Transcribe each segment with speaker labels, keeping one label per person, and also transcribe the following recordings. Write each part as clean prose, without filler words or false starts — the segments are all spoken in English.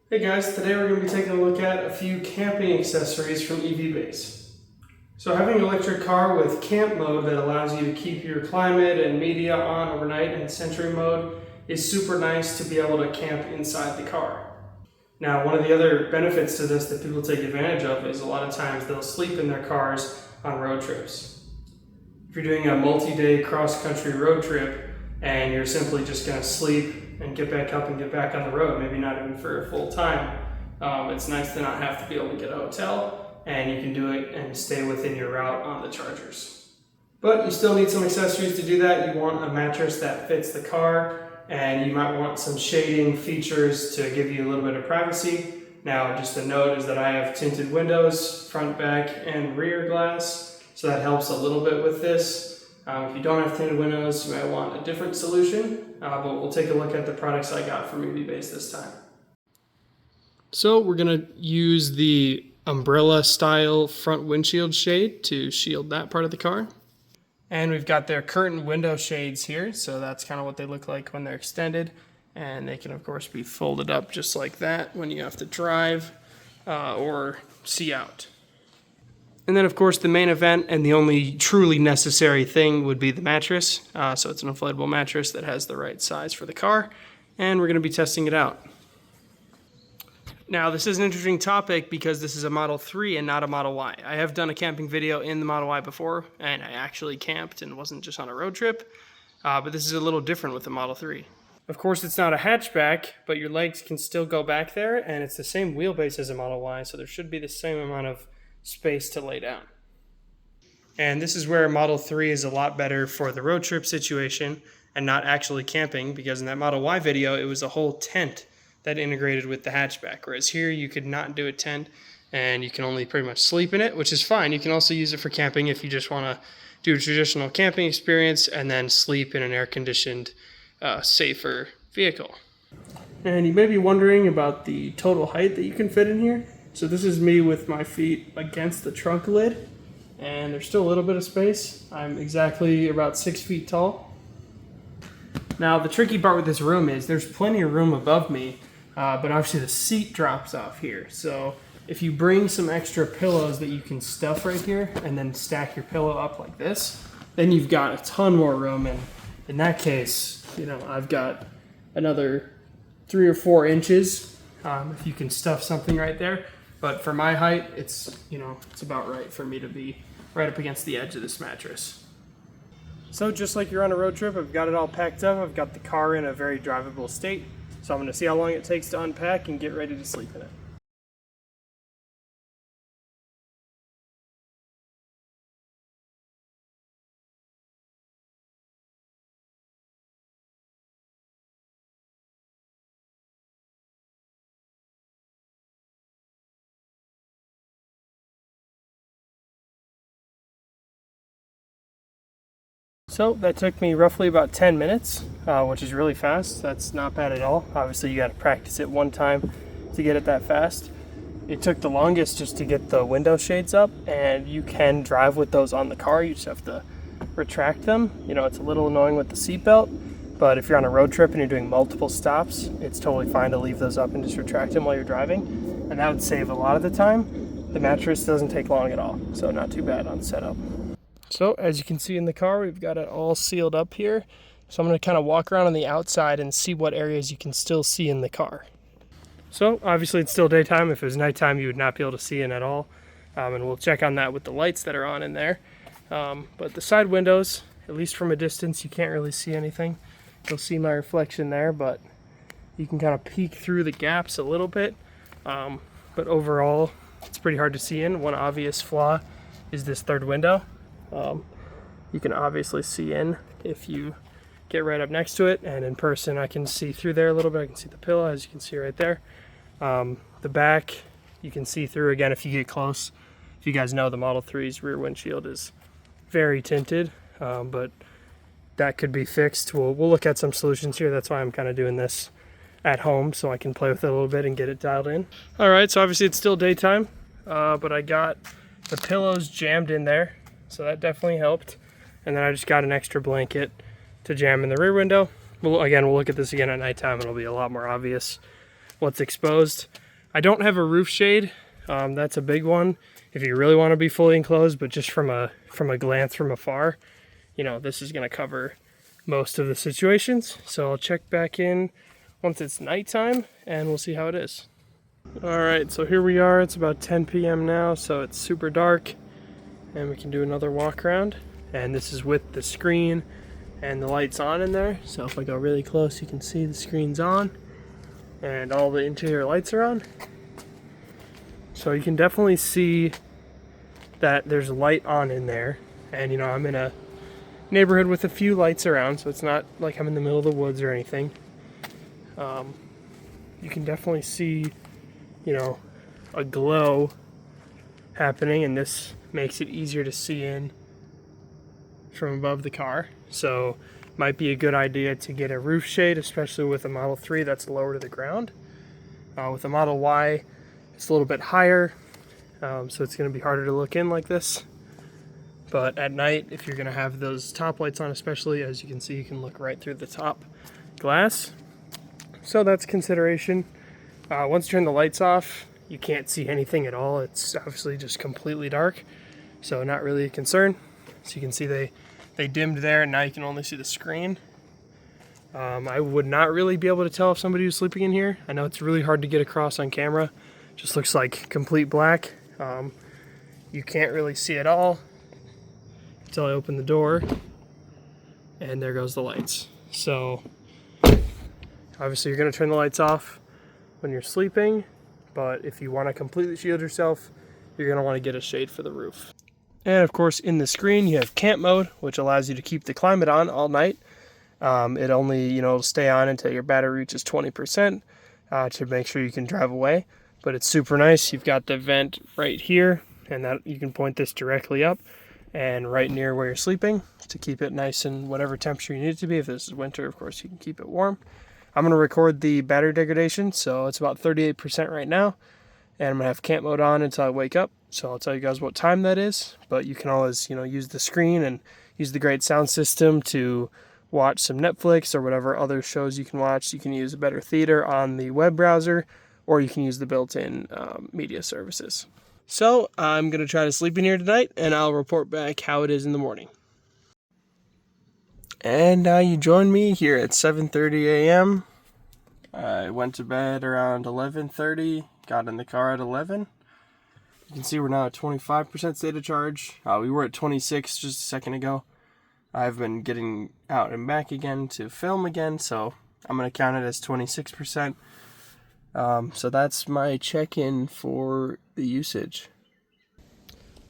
Speaker 1: Hey guys, today we're going to be taking a look at a few camping accessories from EV Base. So having an electric car with camp mode that allows you to keep your climate and media on overnight in Century mode is super nice to be able to camp inside the car. Now, one of the other benefits to this that people take advantage of is a lot of times they'll sleep in their cars on road trips. If you're doing a multi-day cross-country road trip and you're simply just going to sleep and get back up and get back on the road, maybe not even for a full time, it's nice to not have to be able to get a hotel, and you can do it and stay within your route on the chargers. But you still need some accessories to do that. You want a mattress that fits the car, and you might want some shading features to give you a little bit of privacy. Now, just a note is that I have tinted windows, front, back, and rear glass, so that helps a little bit with this. If you don't have tinted windows, you might want a different solution, but we'll take a look at the products I got from EV Base this time. So we're going to use the umbrella style front windshield shade to shield that part of the car. And we've got their curtain window shades here, so that's kind of what they look like when they're extended. And they can of course be folded up just like that when you have to drive or see out. And then, of course, the main event and the only truly necessary thing would be the mattress. So it's an inflatable mattress that has the right size for the car, and we're going to be testing it out. Now, this is an interesting topic because this is a Model 3 and not a Model Y. I have done a camping video in the Model Y before, and I actually camped and wasn't just on a road trip, but this is a little different with the Model 3. Of course, it's not a hatchback, but your legs can still go back there, and it's the same wheelbase as a Model Y, so there should be the same amount of space to lay down. And this is where Model 3 is a lot better for the road trip situation and not actually camping, because in that Model Y video it was a whole tent that integrated with the hatchback, whereas here you could not do a tent and you can only pretty much sleep in it, which is fine. You can also use it for camping if you just want to do a traditional camping experience and then sleep in an air-conditioned, safer vehicle. And you may be wondering about the total height that you can fit in here. So this is me with my feet against the trunk lid, and there's still a little bit of space. I'm exactly about 6 feet tall. Now, the tricky part with this room is there's plenty of room above me, but obviously the seat drops off here. So if you bring some extra pillows that you can stuff right here and then stack your pillow up like this, then you've got a ton more room. And in that case, I've got another 3 or 4 inches if you can stuff something right there. But for my height, it's about right for me to be right up against the edge of this mattress. So just like you're on a road trip, I've got it all packed up. I've got the car in a very drivable state. So I'm going to see how long it takes to unpack and get ready to sleep in it. So that took me roughly about 10 minutes, which is really fast. That's not bad at all. Obviously you got to practice it one time to get it that fast. It took the longest just to get the window shades up, and you can drive with those on the car. You just have to retract them. It's a little annoying with the seatbelt, but if you're on a road trip and you're doing multiple stops, it's totally fine to leave those up and just retract them while you're driving. And that would save a lot of the time. The mattress doesn't take long at all, so not too bad on setup. So as you can see in the car, we've got it all sealed up here. So I'm going to kind of walk around on the outside and see what areas you can still see in the car. So obviously it's still daytime. If it was nighttime, you would not be able to see in at all. And we'll check on that with the lights that are on in there. But the side windows, at least from a distance, you can't really see anything. You'll see my reflection there, but you can kind of peek through the gaps a little bit. But overall, it's pretty hard to see in. One obvious flaw is this third window. You can obviously see in if you get right up next to it, and in person I can see through there a little bit. I can see the pillow, as you can see right there. The back you can see through again if you get close. If you guys know, the Model 3's rear windshield is very tinted, but that could be fixed. We'll look at some solutions here. That's why I'm kind of doing this at home, so I can play with it a little bit and get it dialed in. Alright, so obviously it's still daytime, but I got the pillows jammed in there, so that definitely helped. And then I just got an extra blanket to jam in the rear window. We'll look at this again at nighttime. It'll be a lot more obvious. what's exposed. I don't have a roof shade. That's a big one if you really want to be fully enclosed, but just from a glance from afar, you know, this is going to cover most of the situations. So I'll check back in once it's nighttime and we'll see how it is. All right, so here we are. It's about 10 p.m. now, so it's super dark and we can do another walk around. And this is with the screen and the lights on in there. So if I go really close, you can see the screen's on and all the interior lights are on. So you can definitely see that there's light on in there. And you know, I'm in a neighborhood with a few lights around, so it's not like I'm in the middle of the woods or anything. You can definitely see, you know, a glow happening, and this makes it easier to see in from above the car. So might be a good idea to get a roof shade, especially with a Model 3 that's lower to the ground. With a Model Y, it's a little bit higher, so it's going to be harder to look in like this. But at night, if you're going to have those top lights on, especially, as you can see, you can look right through the top glass. So that's consideration. Once you turn the lights off, you can't see anything at all. It's obviously just completely dark, so not really a concern. So you can see they dimmed there, and now you can only see the screen. I would not really be able to tell if somebody was sleeping in here. I know it's really hard to get across on camera. Just looks like complete black. You can't really see at all until I open the door, and there goes the lights. So obviously you're going to turn the lights off when you're sleeping, but if you want to completely shield yourself, you're going to want to get a shade for the roof. And of course, in the screen you have camp mode, which allows you to keep the climate on all night. It only, you know, stay on until your battery reaches 20% to make sure you can drive away. But it's super nice. You've got the vent right here, and that you can point this directly up and right near where you're sleeping to keep it nice in whatever temperature you need it to be. If this is winter, of course, you can keep it warm. I'm going to record the battery degradation, so it's about 38% right now, and I'm going to have camp mode on until I wake up. So I'll tell you guys what time that is, but you can always, you know, use the screen and use the great sound system to watch some Netflix or whatever other shows you can watch. You can use a better theater on the web browser, or you can use the built-in media services. So I'm going to try to sleep in here tonight, and I'll report back how it is in the morning. And now you join me here at 7:30 a.m. I went to bed around 11:30, got in the car at 11. You can see we're now at 25% state of charge. We were at 26 just a second ago. I've been getting out and back again to film again, so I'm going to count it as 26%. So that's my check-in for the usage.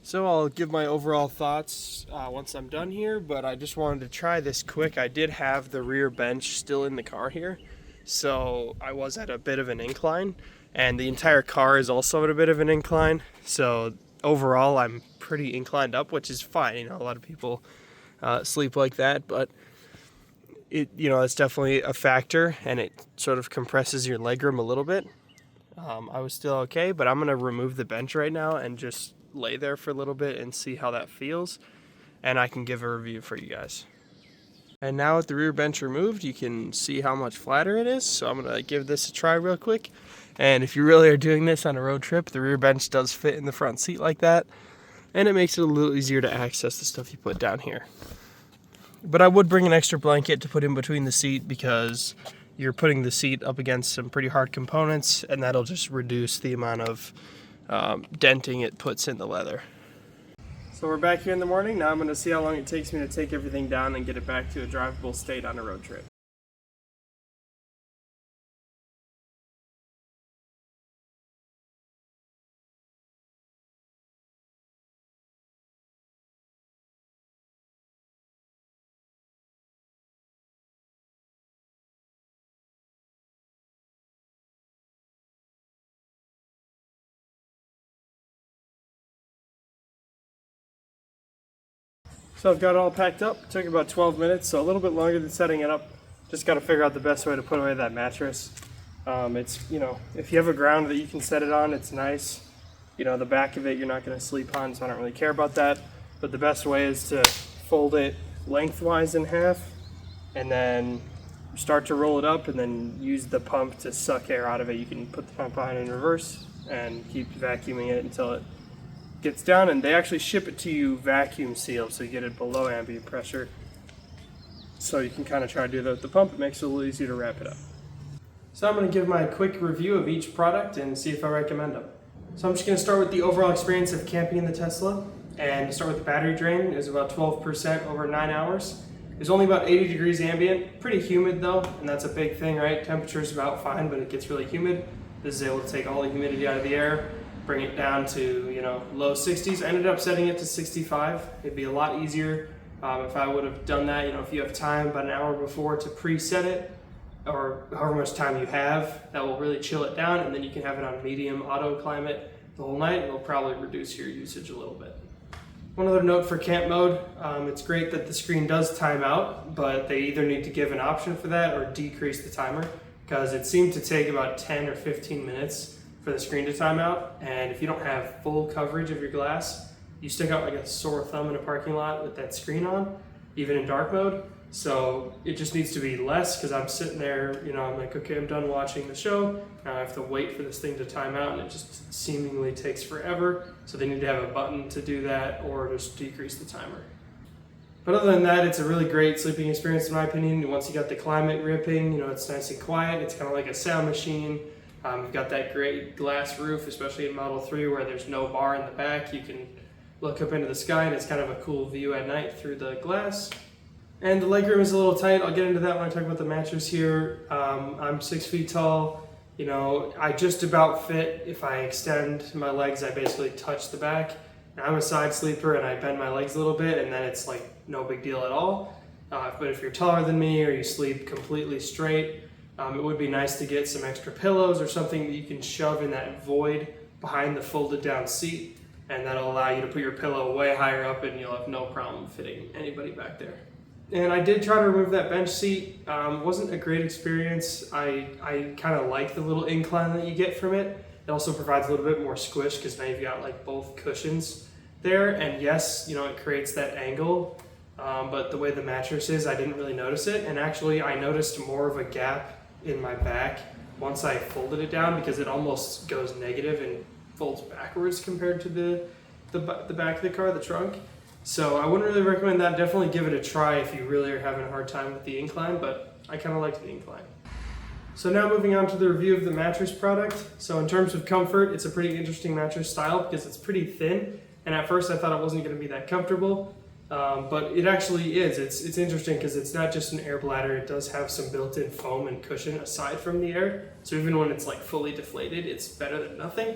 Speaker 1: So I'll give my overall thoughts once I'm done here, but I just wanted to try this quick. I did have the rear bench still in the car here, so I was at a bit of an incline, and the entire car is also at a bit of an incline. So overall, I'm pretty inclined up, which is fine. You know, a lot of people sleep like that, but it, you know, it's definitely a factor, and it sort of compresses your legroom a little bit. I was still okay, but I'm gonna remove the bench right now and just lay there for a little bit and see how that feels, and I can give a review for you guys. And now with the rear bench removed, you can see how much flatter it is, so I'm gonna give this a try real quick. And if you really are doing this on a road trip, the rear bench does fit in the front seat like that, and it makes it a little easier to access the stuff you put down here. But I would bring an extra blanket to put in between the seat, because you're putting the seat up against some pretty hard components, and that'll just reduce the amount of denting it puts in the leather. So we're back here in the morning. Now I'm going to see how long it takes me to take everything down and get it back to a drivable state on a road trip. So I've got it all packed up. It took about 12 minutes, so a little bit longer than setting it up. Just got to figure out the best way to put away that mattress. It's, you know, if you have a ground that you can set it on, it's nice. You know, the back of it you're not going to sleep on, so I don't really care about that. But the best way is to fold it lengthwise in half, and then start to roll it up and then use the pump to suck air out of it. You can put the pump on in reverse and keep vacuuming it until it gets down, and they actually ship it to you vacuum sealed, so you get it below ambient pressure. So you can kind of try to do that with the pump. It makes it a little easier to wrap it up. So I'm going to give my quick review of each product and see if I recommend them. So I'm just going to start with the overall experience of camping in the Tesla, and start with the battery drain. It was about 12% over 9 hours. It was only about 80 degrees ambient, pretty humid though, and that's a big thing, right? Temperature is about fine, but it gets really humid. This is able to take all the humidity out of the air, bring it down to, you know, low 60s. I ended up setting it to 65. It'd be a lot easier if I would have done that. You know, if you have time about an hour before to preset it, or however much time you have, that will really chill it down, and then you can have it on medium auto climate the whole night. It'll probably reduce your usage a little bit. One other note for camp mode, it's great that the screen does time out, but they either need to give an option for that or decrease the timer, because it seemed to take about 10 or 15 minutes for the screen to time out, and if you don't have full coverage of your glass, you stick out like a sore thumb in a parking lot with that screen on, even in dark mode. So it just needs to be less, because I'm sitting there, you know, I'm like, okay, I'm done watching the show. Now I have to wait for this thing to time out, and it just seemingly takes forever. So they need to have a button to do that, or just decrease the timer. But other than that, it's a really great sleeping experience in my opinion. Once you got the climate ripping, you know, it's nice and quiet. It's kind of like a sound machine. You've got that great glass roof, especially in Model 3 where there's no bar in the back. You can look up into the sky, and it's kind of a cool view at night through the glass. And the legroom is a little tight. I'll get into that when I talk about the mattress here. I'm 6 feet tall. You know, I just about fit. If I extend my legs, I basically touch the back. Now, I'm a side sleeper, and I bend my legs a little bit, and then it's like no big deal at all. But if you're taller than me, or you sleep completely straight, it would be nice to get some extra pillows or something that you can shove in that void behind the folded down seat, and that'll allow you to put your pillow way higher up, and you'll have no problem fitting anybody back there. And I did try to remove that bench seat. Wasn't a great experience. I kind of like the little incline that you get from it. It also provides a little bit more squish, because now you've got like both cushions there. And yes, you know, it creates that angle, but the way the mattress is, I didn't really notice it. And actually I noticed more of a gap in my back once I folded it down, because it almost goes negative and folds backwards compared to the back of the car, the trunk. So I wouldn't really recommend that. Definitely give it a try if you really are having a hard time with the incline, but I kind of liked the incline. So now moving on to the review of the mattress product. So in terms of comfort, it's a pretty interesting mattress style because it's pretty thin. And at first I thought it wasn't going to be that comfortable, but it actually is. It's interesting because it's not just an air bladder. It does have some built-in foam and cushion aside from the air. So even when it's like fully deflated, it's better than nothing.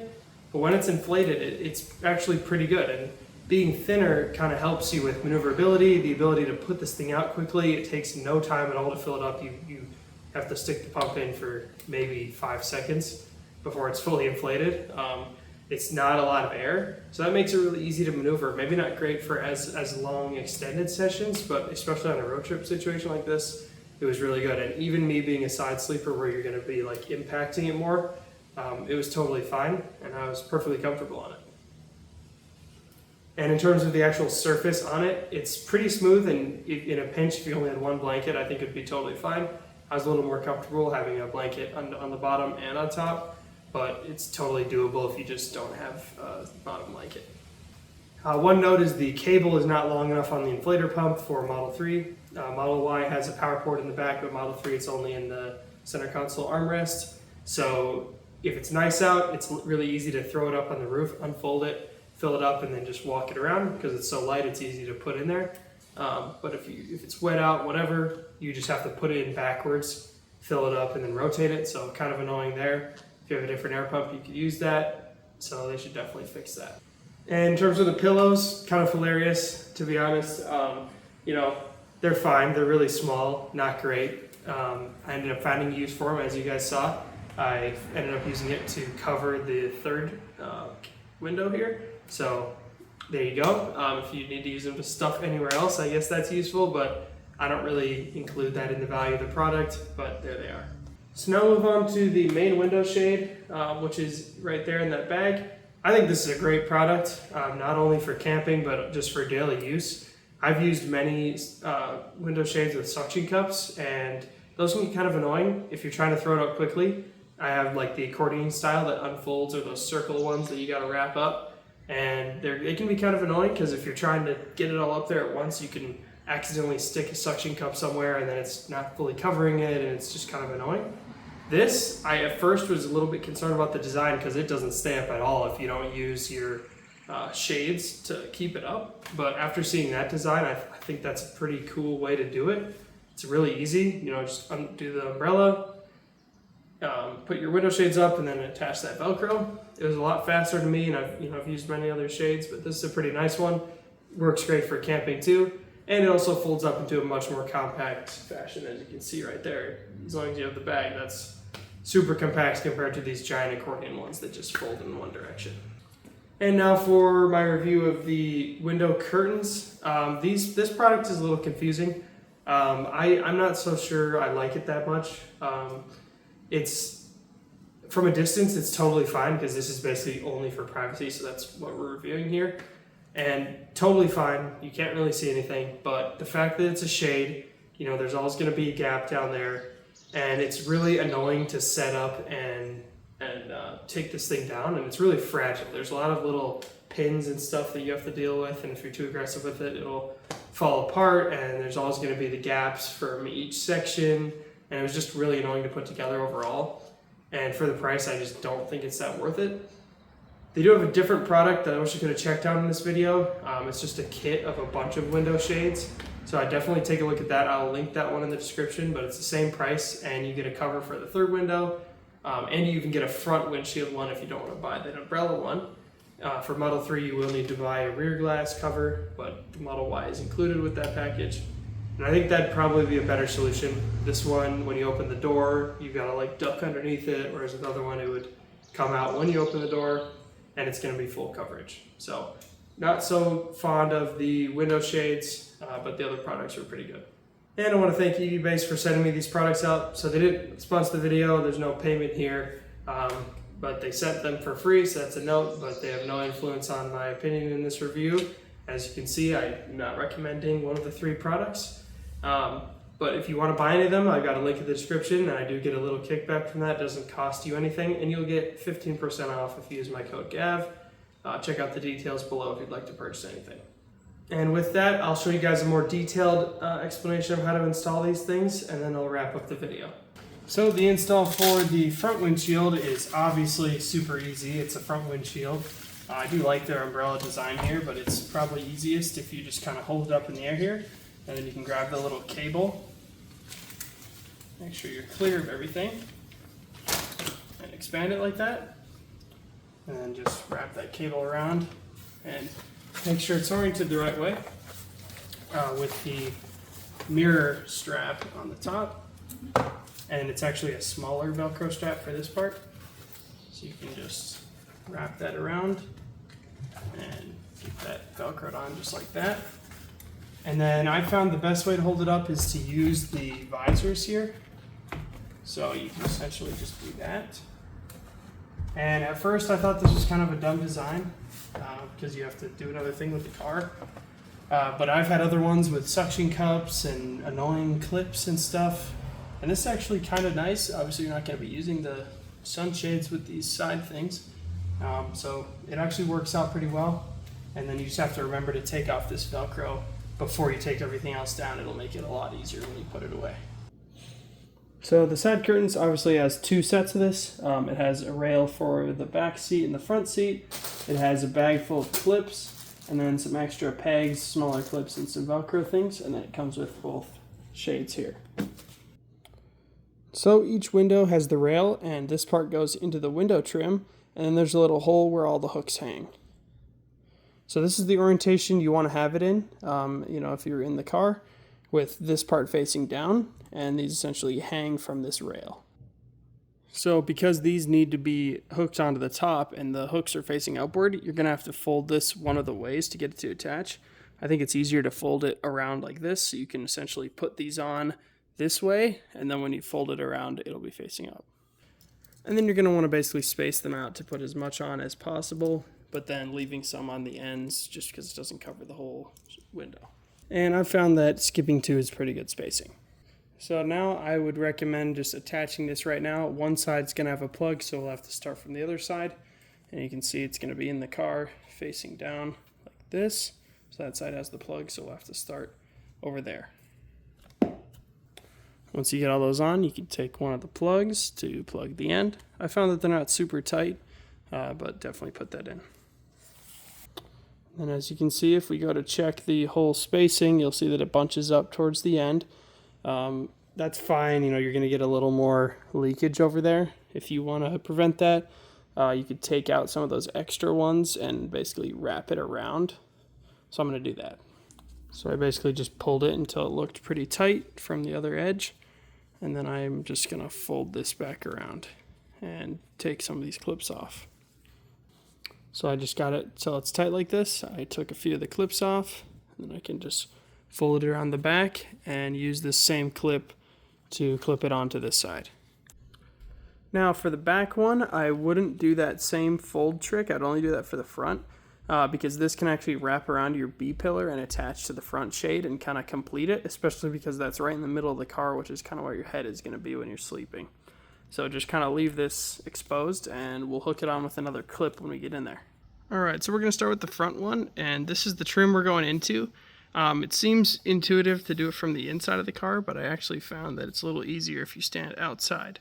Speaker 1: But when it's inflated, it's actually pretty good. And being thinner kind of helps you with maneuverability, the ability to put this thing out quickly. It takes no time at all to fill it up. You have to stick the pump in for maybe 5 seconds before it's fully inflated. It's not a lot of air, so that makes it really easy to maneuver. Maybe not great for as long extended sessions, but especially on a road trip situation like this, it was really good. And even me being a side sleeper where you're gonna be like impacting it more, it was totally fine, and I was perfectly comfortable on it. And in terms of the actual surface on it, it's pretty smooth, and in a pinch, if you only had one blanket, I think it'd be totally fine. I was a little more comfortable having a blanket on the bottom and on top, but it's totally doable if you just don't have a bottom blanket. One note is the cable is not long enough on the inflator pump for Model 3. Model Y has a power port in the back, but Model 3 it's only in the center console armrest. So if it's nice out, it's really easy to throw it up on the roof, unfold it, fill it up, and then just walk it around. Because it's so light, it's easy to put in there. But if it's wet out, whatever, you just have to put it in backwards, fill it up, and then rotate it. So kind of annoying there. If you have a different air pump, you could use that. So they should definitely fix that. And in terms of the pillows, kind of hilarious, to be honest. You know, they're fine. They're really small, not great. I ended up finding a use for them, as you guys saw. I ended up using it to cover the third window here. So there you go. If you need to use them to stuff anywhere else, I guess that's useful, but I don't really include that in the value of the product, but there they are. So now move on to the main window shade, which is right there in that bag. I think this is a great product, not only for camping, but just for daily use. I've used many window shades with suction cups, and Those can be kind of annoying if you're trying to throw it up quickly. I have like the accordion style that unfolds, or those circle ones that you got to wrap up. And it can be kind of annoying because if you're trying to get it all up there at once, you can accidentally stick a suction cup somewhere and then it's not fully covering it, and it's just kind of annoying. This, I at first was a little bit concerned about the design because it doesn't stamp at all if you don't use your shades to keep it up. But after seeing that design, I think that's a pretty cool way to do it. It's really easy, you know, just undo the umbrella, put your window shades up, and then attach that Velcro. It was a lot faster to me, and I've used many other shades, but this is a pretty nice one. Works great for camping too, and it also folds up into a much more compact fashion, as you can see right there. As long as you have the bag, that's super compact compared to these giant accordion ones that just fold in one direction. And now for my review of the window curtains. This product is a little confusing. I'm not so sure I like it that much. It's from a distance, it's totally fine because this is basically only for privacy, so that's what we're reviewing here. And totally fine, you can't really see anything, but the fact that it's a shade, you know, there's always going to be a gap down there, and it's really annoying to set up and take this thing down, and it's really fragile. There's a lot of little pins and stuff that you have to deal with, and if you're too aggressive with it, it'll fall apart, and there's always going to be the gaps from each section, and it was just really annoying to put together overall. And for the price, I just don't think it's that worth it. They do have a different product that I wish I could have checked out in this video. It's just a kit of a bunch of window shades. So I definitely take a look at that. I'll link that one in the description, but it's the same price, and you get a cover for the third window. And you can get a front windshield one if you don't want to buy the umbrella one. For Model 3, you will need to buy a rear glass cover, but the Model Y is included with that package. And I think that'd probably be a better solution. This one, when you open the door, you've got to like duck underneath it, whereas another one, it would come out when you open the door, and it's going to be full coverage. So not so fond of the window shades, but the other products are pretty good. And I want to thank eBay for sending me these products out. So they didn't sponsor the video, there's no payment here, but they sent them for free, so that's a note, but they have no influence on my opinion in this review. As you can see, I'm not recommending one of the 3 products. But if you want to buy any of them, I've got a link in the description, and I do get a little kickback from that. It doesn't cost you anything, and you'll get 15% off if you use my code GAV. Check out the details below if you'd like to purchase anything. And with that, I'll show you guys a more detailed explanation of how to install these things, and then I'll wrap up the video. So the install for the front windshield is obviously super easy. It's a front windshield. I do like their umbrella design here, but it's probably easiest if you just kind of hold it up in the air here, and then you can grab the little cable. Make sure you're clear of everything, and expand it like that, and then just wrap that cable around, and make sure it's oriented the right way with the mirror strap on the top. And it's actually a smaller Velcro strap for this part. So you can just wrap that around and keep that Velcroed on just like that. And then I found the best way to hold it up is to use the visors here. So you can essentially just do that. And at first I thought this was kind of a dumb design because you have to do another thing with the car. But I've had other ones with suction cups and annoying clips and stuff. And this is actually kind of nice. Obviously you're not going to be using the sunshades with these side things. So it actually works out pretty well. And then you just have to remember to take off this Velcro before you take everything else down. It'll make it a lot easier when you put it away. So the side curtains obviously has 2 sets of this. It has a rail for the back seat and the front seat. It has a bag full of clips, and then some extra pegs, smaller clips, and some Velcro things. And then it comes with both shades here. So each window has the rail, and this part goes into the window trim, and then there's a little hole where all the hooks hang. So this is the orientation you want to have it in, if you're in the car, with this part facing down, and these essentially hang from this rail. So because these need to be hooked onto the top and the hooks are facing outward, you're going to have to fold this one of the ways to get it to attach. I think it's easier to fold it around like this, so you can essentially put these on this way, and then when you fold it around, it'll be facing up. And then you're going to want to basically space them out to put as much on as possible, but then leaving some on the ends just because it doesn't cover the whole window. And I've found that skipping 2 is pretty good spacing. So now I would recommend just attaching this right now. One side's going to have a plug, so we'll have to start from the other side. And you can see it's going to be in the car facing down like this. So that side has the plug, so we'll have to start over there. Once you get all those on, you can take one of the plugs to plug the end. I found that they're not super tight, but definitely put that in. And as you can see, if we go to check the hole spacing, you'll see that it bunches up towards the end. That's fine. You know, you're going to get a little more leakage over there. If you want to prevent that, you could take out some of those extra ones and basically wrap it around. So I'm going to do that. So I basically just pulled it until it looked pretty tight from the other edge. And then I'm just going to fold this back around and take some of these clips off. So I just got it till it's tight like this. I took a few of the clips off, and then I can just fold it around the back and use this same clip to clip it onto this side. Now for the back one, I wouldn't do that same fold trick. I'd only do that for the front because this can actually wrap around your B-pillar and attach to the front shade and kind of complete it, especially because that's right in the middle of the car, which is kind of where your head is going to be when you're sleeping. So just kind of leave this exposed and we'll hook it on with another clip when we get in there. Alright, so we're going to start with the front one, and this is the trim we're going into. It seems intuitive to do it from the inside of the car, but I actually found that it's a little easier if you stand outside.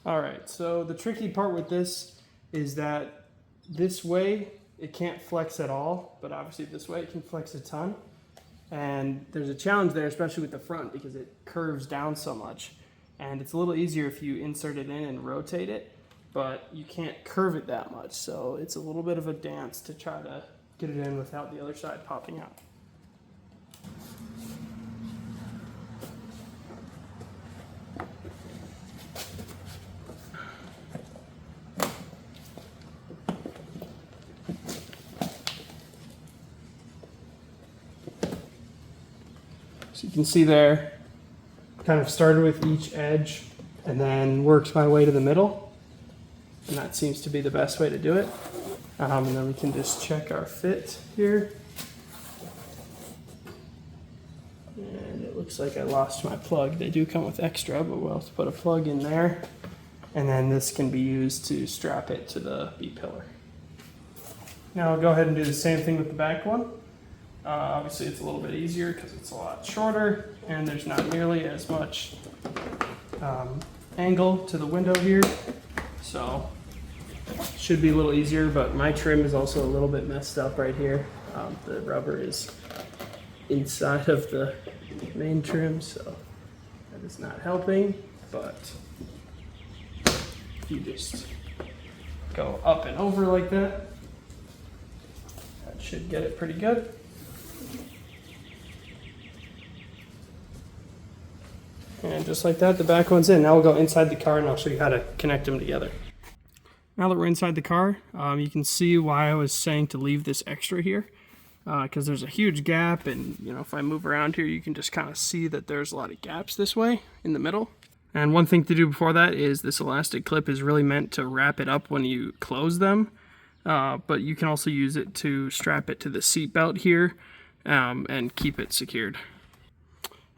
Speaker 1: Alright, so the tricky part with this is that this way it can't flex at all, but obviously this way it can flex a ton. And there's a challenge there, especially with the front, because it curves down so much. And it's a little easier if you insert it in and rotate it, but you can't curve it that much. So it's a little bit of a dance to try to get it in without the other side popping out. So you can see there, kind of started with each edge and then worked my way to the middle. And that seems to be the best way to do it. And then we can just check our fit here. And it looks like I lost my plug. They do come with extra, but we'll have to put a plug in there. And then this can be used to strap it to the B-pillar. Now I'll go ahead and do the same thing with the back one. Obviously it's a little bit easier because it's a lot shorter and there's not nearly as much angle to the window here. So it should be a little easier, but my trim is also a little bit messed up right here. The rubber is inside of the main trim, so that is not helping, but if you just go up and over like that, that should get it pretty good. And just like that, the back one's in. Now we'll go inside the car and I'll show you how to connect them together. Now that we're inside the car, you can see why I was saying to leave this extra here. Because there's a huge gap, and you know, if I move around here, you can just kind of see that there's a lot of gaps this way in the middle. And one thing to do before that is this elastic clip is really meant to wrap it up when you close them. But you can also use it to strap it to the seat belt here and keep it secured.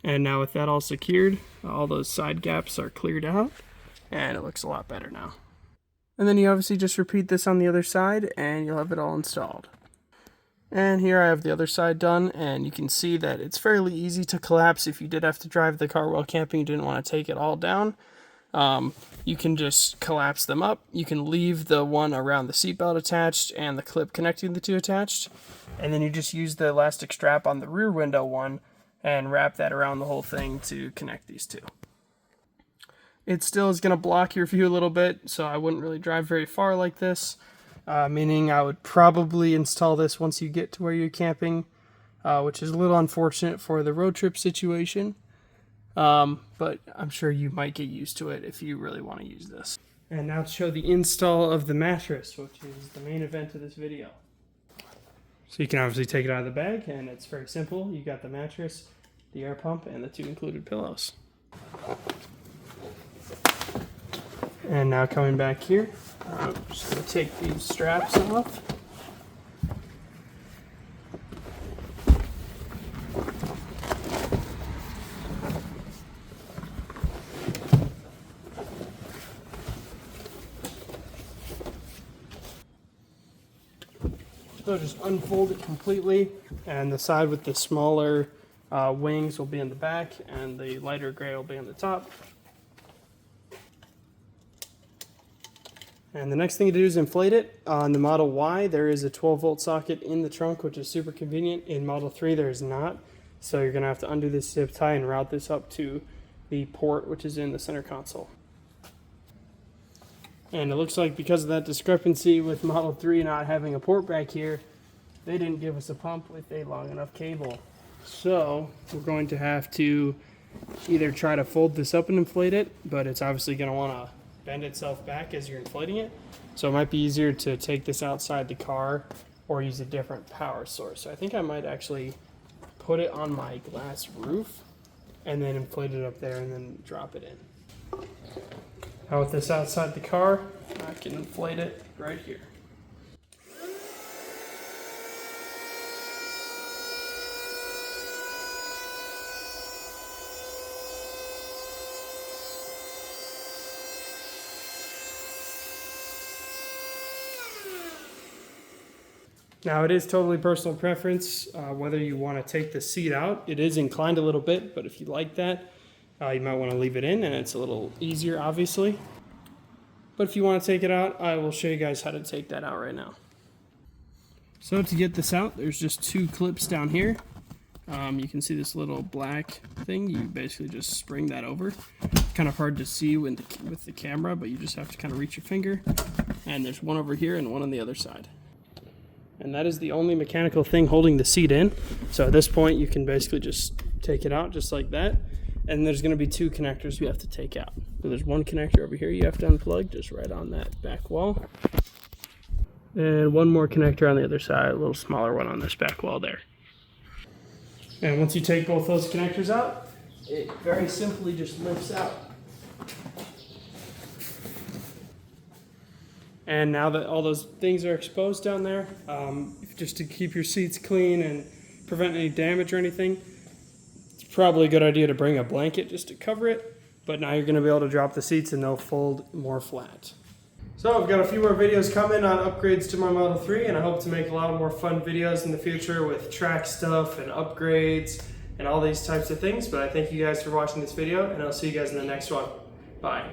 Speaker 1: And now with that all secured, all those side gaps are cleared out and it looks a lot better now. And then you obviously just repeat this on the other side and you'll have it all installed. And here I have the other side done, and you can see that it's fairly easy to collapse if you did have to drive the car while camping, you didn't want to take it all down. You can just collapse them up. You can leave the one around the seatbelt attached and the clip connecting the two attached. And then you just use the elastic strap on the rear window one and wrap that around the whole thing to connect these two. It still is going to block your view a little bit, so I wouldn't really drive very far like this. Meaning I would probably install this once you get to where you're camping, which is a little unfortunate for the road trip situation. But I'm sure you might get used to it if you really want to use this. And now to show the install of the mattress, which is the main event of this video. So you can obviously take it out of the bag, and it's very simple. You got the mattress, the air pump, and the two included pillows. And now coming back here, I'm just going to take these straps off. So just unfold it completely, and the side with the smaller wings will be in the back, and the lighter gray will be on the top. And the next thing to do is inflate it. On the Model Y, there is a 12-volt socket in the trunk, which is super convenient. In Model 3, there is not. So you're going to have to undo this zip tie and route this up to the port, which is in the center console. And it looks like because of that discrepancy with Model 3 not having a port back here, they didn't give us a pump with a long enough cable. So we're going to have to either try to fold this up and inflate it, but it's obviously going to want to bend itself back as you're inflating it. So it might be easier to take this outside the car or use a different power source. So I think I might actually put it on my glass roof and then inflate it up there and then drop it in. Now with this outside the car, I can inflate it right here. Now it is totally personal preference whether you want to take the seat out. It is inclined a little bit, but if you like that, you might want to leave it in, and it's a little easier obviously. But if you want to take it out, I will show you guys how to take that out right now. So to get this out, there's just two clips down here. You can see this little black thing. You basically just spring that over. Kind of hard to see with the camera, but you just have to kind of reach your finger. And there's one over here and one on the other side. And that is the only mechanical thing holding the seat in. So at this point, you can basically just take it out just like that. And there's going to be two connectors you have to take out. So there's one connector over here you have to unplug, just right on that back wall. And one more connector on the other side, a little smaller one on this back wall there. And once you take both those connectors out, it very simply just lifts out. And now that all those things are exposed down there, just to keep your seats clean and prevent any damage or anything, it's probably a good idea to bring a blanket just to cover it. But now you're going to be able to drop the seats and they'll fold more flat. So I've got a few more videos coming on upgrades to my Model 3, and I hope to make a lot more fun videos in the future with track stuff and upgrades and all these types of things. But I thank you guys for watching this video, and I'll see you guys in the next one. Bye.